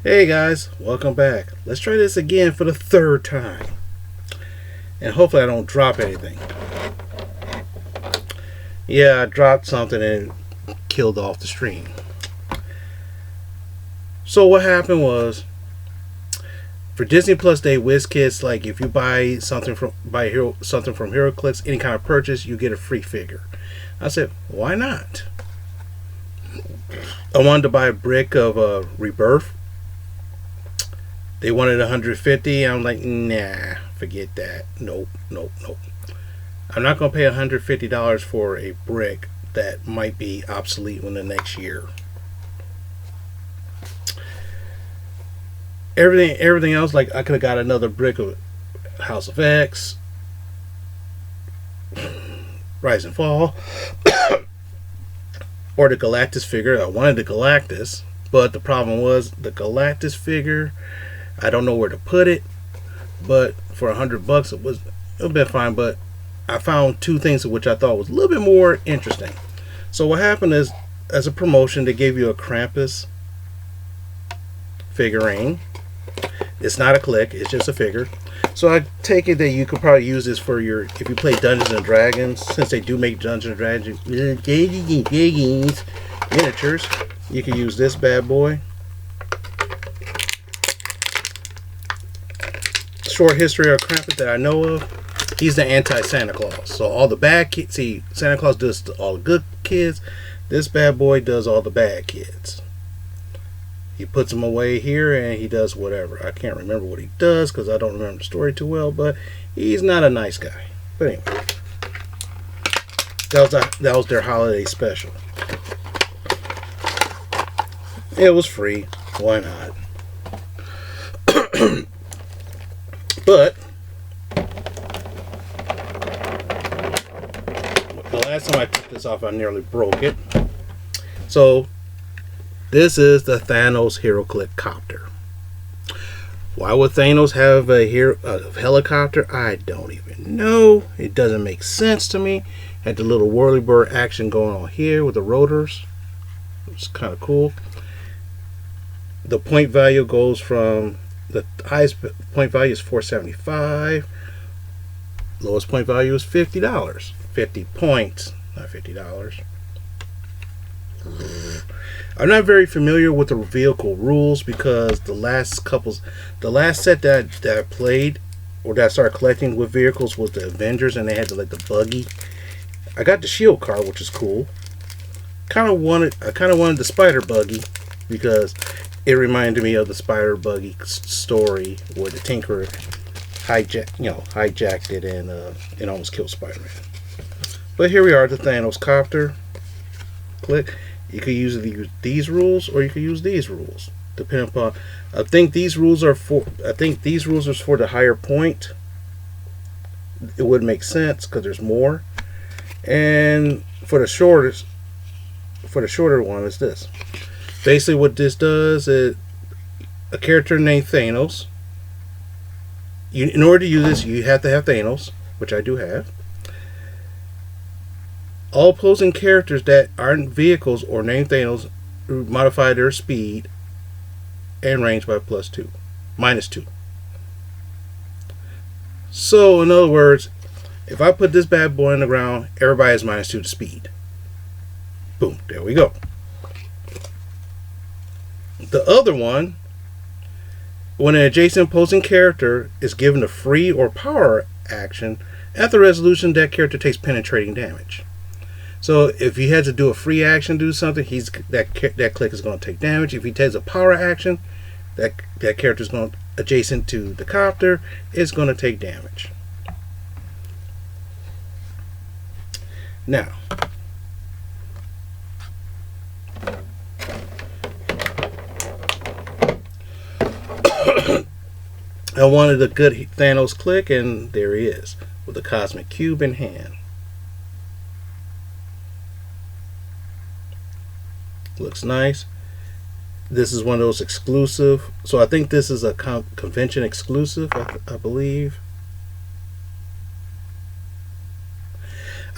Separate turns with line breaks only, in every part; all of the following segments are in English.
Hey guys, welcome back. Let's try this again for the third time. And hopefully I don't drop anything. Yeah, I dropped something and it killed off the stream. So what happened was, for Disney Plus Day, Wizkids, like if you buy something from Heroclix, any kind of purchase, you get a free figure. I said, why not? I wanted to buy a brick of Rebirth. They wanted 150. I'm like, nah, forget that. Nope. I'm not gonna pay $150 for a brick that might be obsolete in the next year. Everything else, like I could have got another brick of House of X, Rise and Fall, or the Galactus figure. I wanted the Galactus, but the problem was the Galactus figure. I don't know where to put it, but for $100, it would have been fine. But I found two things which I thought was a little bit more interesting. So what happened is, as a promotion, they gave you a Krampus figurine. It's not a click; it's just a figure. So I take it that you could probably use this for your, if you play Dungeons and Dragons, since they do make Dungeons and Dragons miniatures. You can use this bad boy. Short history of Krampus that I know of. He's the anti-Santa Claus. So all the bad kids, see, Santa Claus does all the good kids. This bad boy does all the bad kids. He puts them away here and he does whatever. I can't remember what he does because I don't remember the story too well, but he's not a nice guy. But anyway, that was their holiday special. It was free. Why not? But the last time I took this off, I nearly broke it. So this is the Thanos Heroclix Copter. Why would Thanos have a helicopter? I don't even know. It doesn't make sense to me. Had the little whirly-bird action going on here with the rotors. It's kind of cool. The point value goes from, the highest point value is $4.75. Lowest point value is $50. 50 points, not $50. I'm not very familiar with the vehicle rules because the last set that I played or that I started collecting with vehicles was the Avengers, and they had the buggy. I got the Shield car, which is cool. I kind of wanted the Spider buggy because it reminded me of the Spider buggy story where the Tinker hijacked it and almost killed Spider-Man. But here we are, the Thanos Copter. Click. You could use these rules or you could use these rules, depending upon. I think these rules are for the higher point. It would make sense because there's more. And for the shorter one is this. Basically, what this does is a character named Thanos. In order to use this, you have to have Thanos, which I do have. All opposing characters that aren't vehicles or named Thanos modify their speed and range by -2. So, in other words, if I put this bad boy on the ground, everybody has -2 to speed. Boom, there we go. The other one, when an adjacent opposing character is given a free or power action, at the resolution, that character takes penetrating damage. So if he had to do a free action, do something, that click is going to take damage. If he takes a power action, that character is going adjacent to the copter is going to take damage. Now, I wanted a good Thanos click, and there he is with the cosmic cube in hand. Looks nice. This is one of those exclusive. So I think this is a convention exclusive, I believe.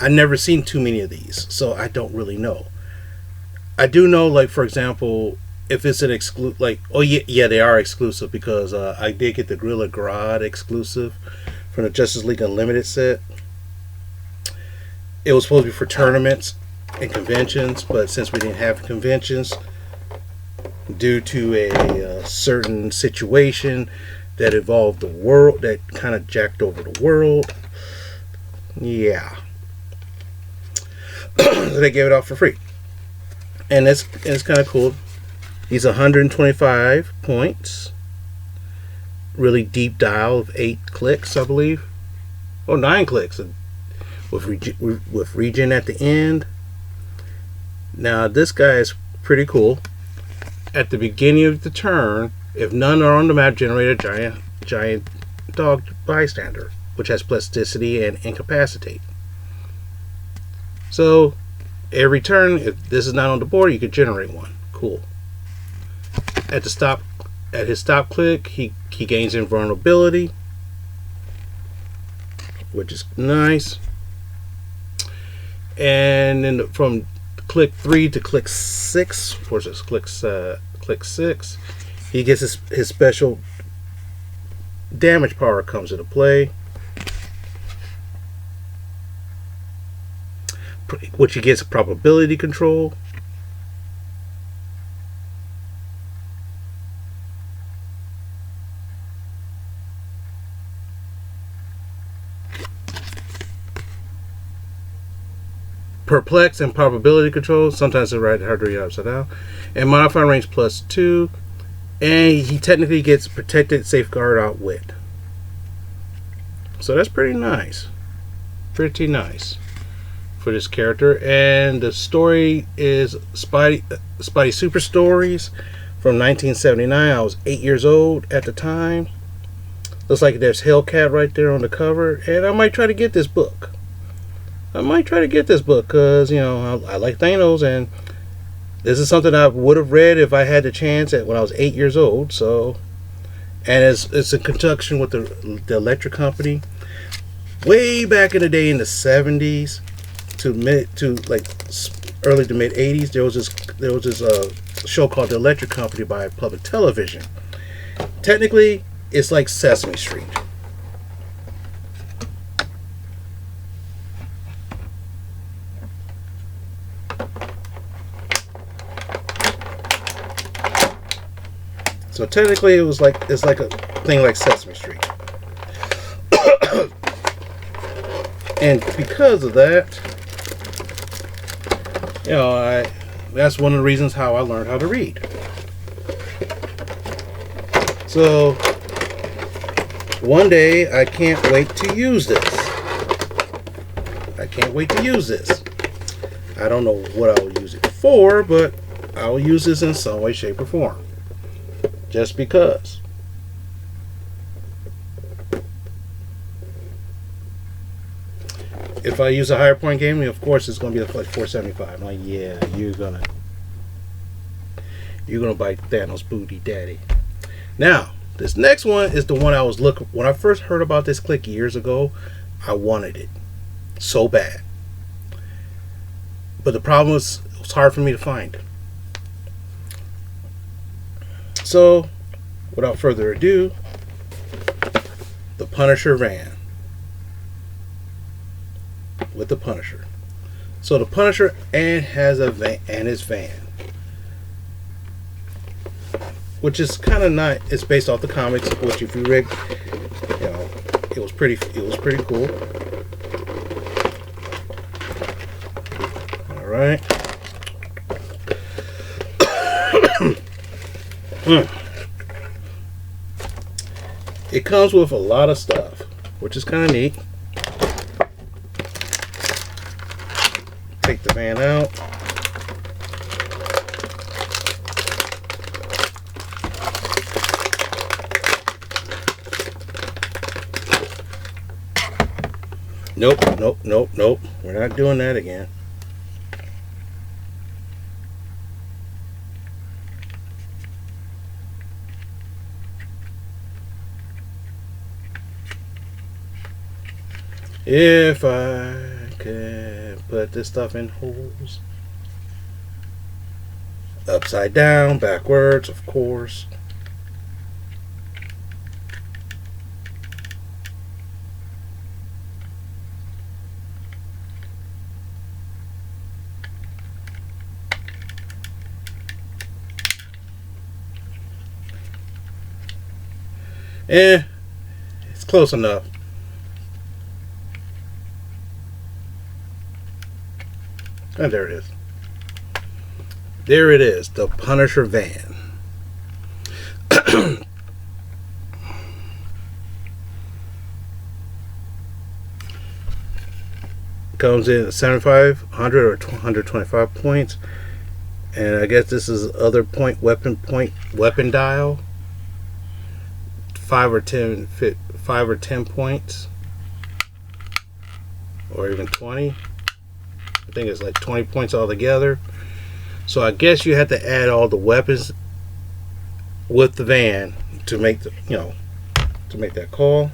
I've never seen too many of these, so I don't really know. I do know, like, for example, if it's an exclusive, like, oh yeah, they are exclusive because I did get the Gorilla Grodd exclusive from the Justice League Unlimited set. It was supposed to be for tournaments and conventions, but since we didn't have conventions due to a certain situation that involved the world, that kind of jacked over the world, yeah, they gave it out for free, and it's kind of cool. He's 125 points, really deep dial of 8 clicks, I believe, or 9 clicks, with regen at the end. Now this guy is pretty cool. At the beginning of the turn, if none are on the map, generate a giant dog bystander, which has plasticity and incapacitate. So every turn, if this is not on the board, you can generate one. Cool. At his stop click, he gains invulnerability, which is nice. And then from click 3 to click 6, or just click 6, he gets his special damage power comes into play, which he gets probability control. Perplex and probability control. Sometimes it's hard to read upside down. And modifying range +2. And he technically gets protected, safeguard, outwit. So that's pretty nice. Pretty nice for this character. And the story is Spidey Super Stories from 1979. I was 8 years old at the time. Looks like there's Hellcat right there on the cover. And I might try to get this book. Because, you know, I like Thanos, and this is something I would have read if I had the chance when I was 8 years old. So, and it's in conjunction with the Electric Company. Way back in the day, in the 70s to early to mid 80s, there was this show called The Electric Company by Public Television. Technically, it's like Sesame Street. So technically, it's like a thing like Sesame Street. And because of that, you know, that's one of the reasons how I learned how to read. So one day, I can't wait to use this. I don't know what I'll use it for, but I'll use this in some way, shape, or form. Just because. If I use a higher point game, of course it's going to be like 475. I'm like, yeah, you're gonna bite Thanos' booty, daddy. Now, this next one is the one I was looking. When I first heard about this click years ago, I wanted it so bad. But the problem was, it was hard for me to find. So, without further ado, the Punisher van. With the Punisher. So the Punisher has a van, and his van, which is kind of not. It's based off the comics, which if you read, you know, it was pretty cool. All right. It comes with a lot of stuff, which is kind of neat. Take the van out. Nope. We're not doing that again. If I can put this stuff in holes. Upside down, backwards, of course. It's close enough. And there it is. There it is, the Punisher van. Comes in at 75, 100, or 125 points. And I guess this is other weapon dial. 5 or 10 points. Or even 20. I think it's like 20 points altogether. So I guess you have to add all the weapons with the van to make the, to make that call.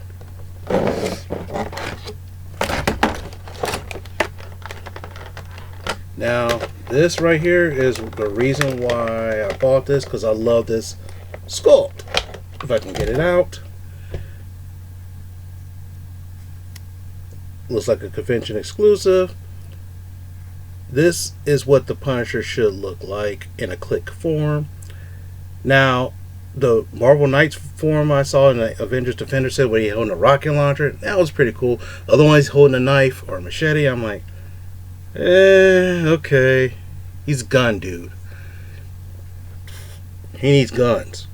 Now, this right here is the reason why I bought this, because I love this sculpt. If I can get it out. Looks like a convention exclusive. This is what the Punisher should look like in a click form. Now, the Marvel Knights form I saw in the Avengers Defender set where he holding a rocket launcher, that was pretty cool. Otherwise, holding a knife or a machete, I'm like, okay. He's a gun dude. He needs guns.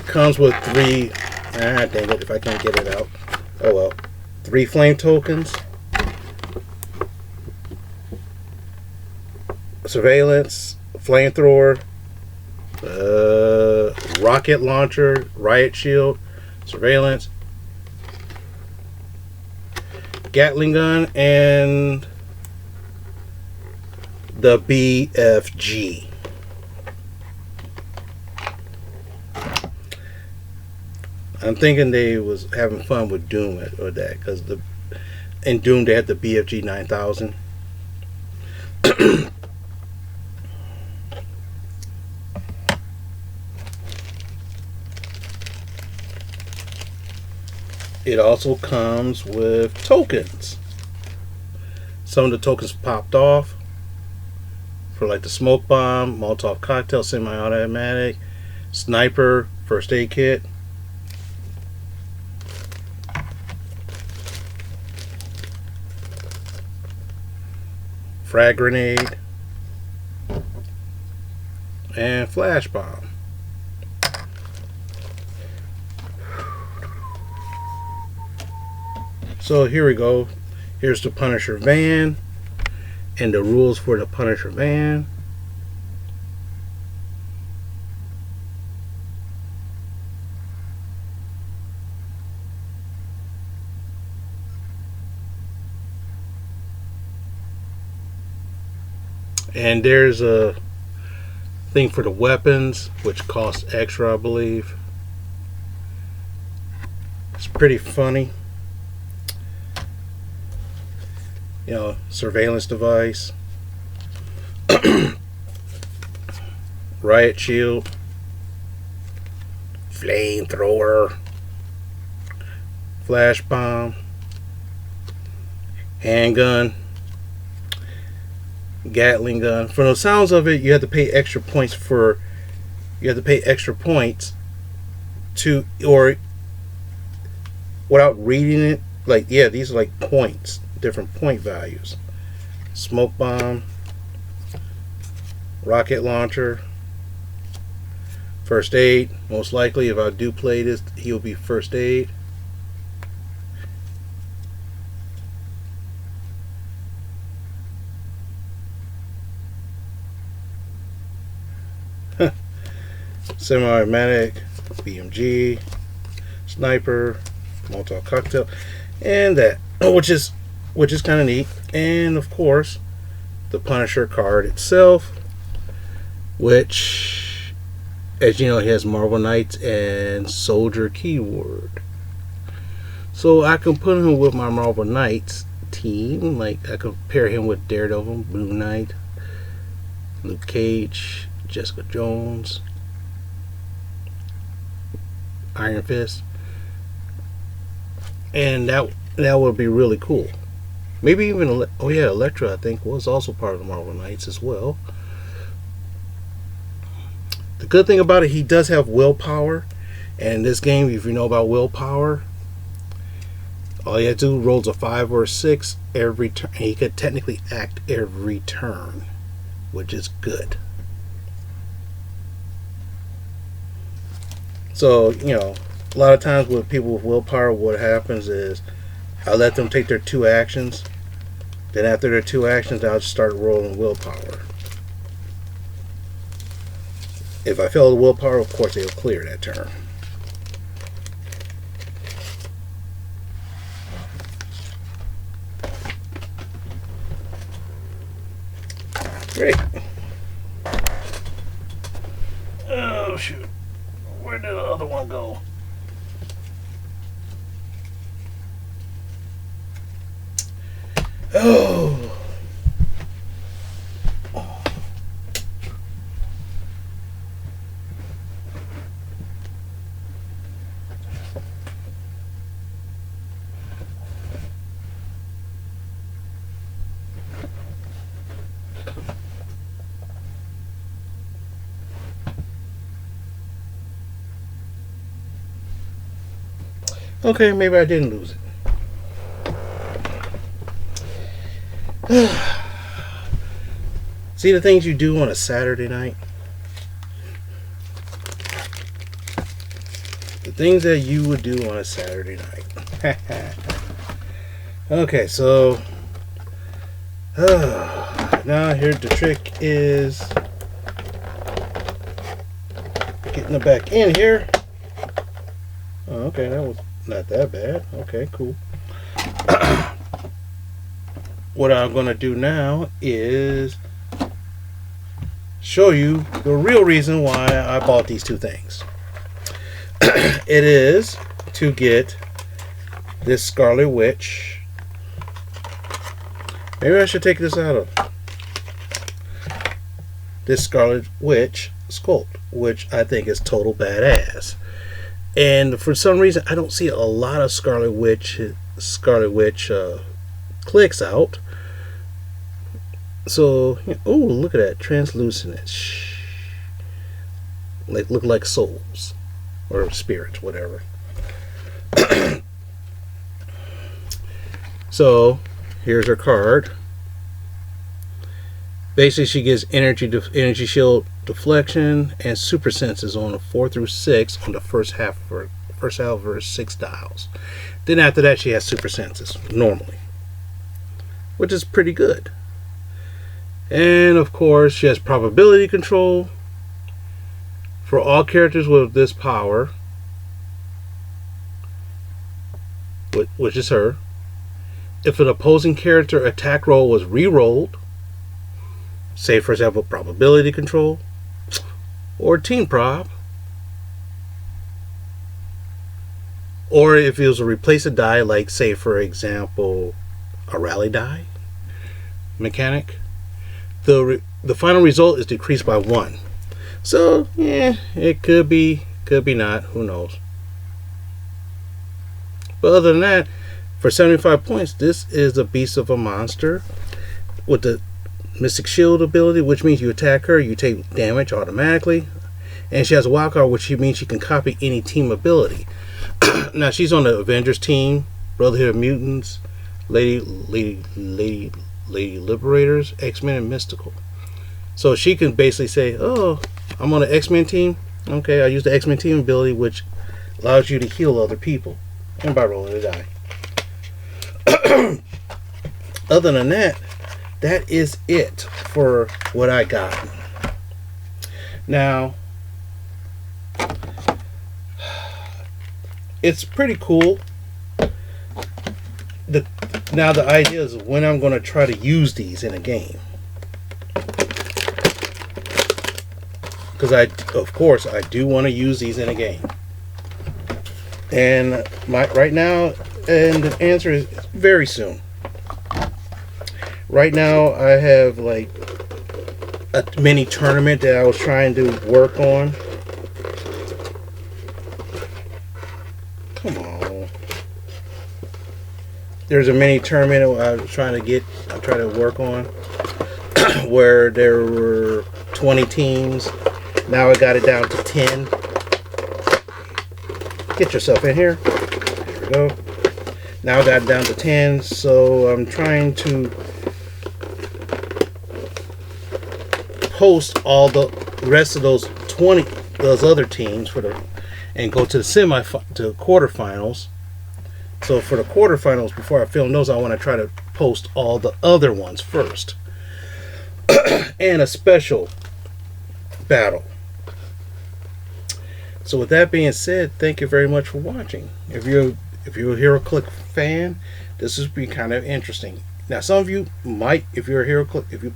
Comes with 3, dang it, if I can't get it out. Oh well. 3 flame tokens. Surveillance, flamethrower, rocket launcher, riot shield, surveillance, Gatling gun, and the BFG. I'm thinking they was having fun with Doom or that, because in Doom they had the BFG 9000. It also comes with tokens. Some of the tokens popped off for like the smoke bomb, Molotov cocktail, semi-automatic, sniper, first aid kit. Frag grenade. And flash bomb. So here we go. Here's the Punisher van and the rules for the Punisher van. And there's a thing for the weapons, which costs extra, I believe. It's pretty funny. Surveillance device, riot shield, flamethrower, flash bomb, handgun, Gatling gun. From the sounds of it, you have to pay extra points to, or without reading it, like, yeah, these are like points, different point values. Smoke bomb, rocket launcher, first aid. Most likely, if I do play this, he'll be first aid. Semi-automatic, BMG, sniper, Molotov cocktail, and that, which is kind of neat. And of course, the Punisher card itself, which, as you know, he has Marvel Knights and Soldier keyword. So I can put him with my Marvel Knights team. Like, I could pair him with Daredevil, Blue Knight, Luke Cage, Jessica Jones, Iron Fist, and that would be really cool. Maybe even Elektra, I think, was also part of the Marvel Knights as well. The good thing about it, he does have willpower, and in this game, if you know about willpower, all you have to do rolls a 5 or a 6 every turn. He could technically act every turn, which is good. So, a lot of times with people with willpower, what happens is I let them take their 2 actions. Then after their 2 actions, I'll just start rolling willpower. If I fail the willpower, of course, they'll clear that turn. Great. Oh, shoot. Where did the other one go? Oh. Okay, maybe I didn't lose it. See the things you do on a Saturday night? The things that you would do on a Saturday night. Okay, so now here the trick is getting it back in here. Oh, okay, that was not that bad. Okay, cool. What I'm going to do now is show you the real reason why I bought these 2 things. It is to get this Scarlet Witch. Maybe I should take this out of this Scarlet Witch sculpt, which I think is total badass. And for some reason, I don't see a lot of Scarlet Witch clicks out. So, oh, look at that, translucent. Look like souls or spirits, whatever. So, here's her card. Basically, she gives energy shield deflection and super senses on a 4 through 6 on the first half of her 6 dials. Then after that, she has super senses normally, which is pretty good. And of course, she has probability control for all characters with this power, which is her. If an opposing character attack roll was re-rolled, say for example probability control or team prop, or if it was a replace a die, like say for example a rally die mechanic, the final result is decreased by 1. So yeah, it could be not, who knows. But other than that, for 75 points, this is a beast of a monster with the Mystic Shield ability, which means you attack her, you take damage automatically. And she has a wild card, which means she can copy any team ability. Now she's on the Avengers team, Brotherhood of Mutants, Lady Liberators, X-Men, and Mystical. So she can basically say, oh, I'm on the X-Men team. Okay, I use the X-Men team ability, which allows you to heal other people, and by rolling a die. Other than that, that is it for what I got. Now, it's pretty cool. Now the idea is when I'm going to try to use these in a game. Because of course, I do want to use these in a game. And right now, and the answer is very soon. Right now, I have like a mini tournament that I was trying to work on. Come on. There's a mini tournament I was trying to work on where there were 20 teams. Now I got it down to 10. Get yourself in here. There we go. Now I got it down to 10, so I'm trying to post all the rest of those other teams and go to the quarterfinals. So for the quarterfinals, before I film those, I want to try to post all the other ones first. And a special battle. So with that being said, thank you very much for watching. If you're a Heroclix fan, this has been kind of interesting. Now, some of you might, if you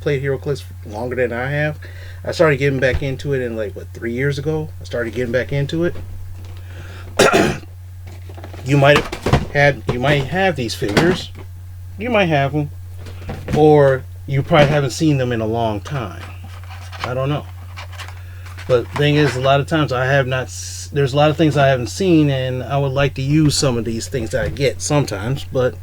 played Heroclix longer than I have, I started getting back into it in 3 years ago. I started getting back into it. You might have these figures. You might have them, or you probably haven't seen them in a long time. I don't know. But the thing is, a lot of times there's a lot of things I haven't seen, and I would like to use some of these things that I get sometimes, but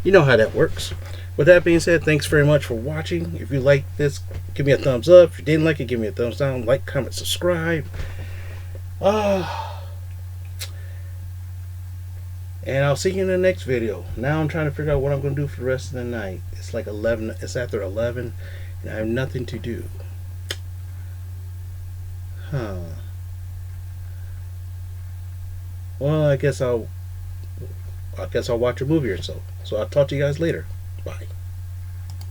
you know how that works. With that being said, thanks very much for watching. If you liked this, give me a thumbs up. If you didn't like it, give me a thumbs down. Like, comment, subscribe. And I'll see you in the next video. Now I'm trying to figure out what I'm going to do for the rest of the night. It's like 11. It's after 11, and I have nothing to do. Well, I guess I'll watch a movie or so. So I'll talk to you guys later. Bye.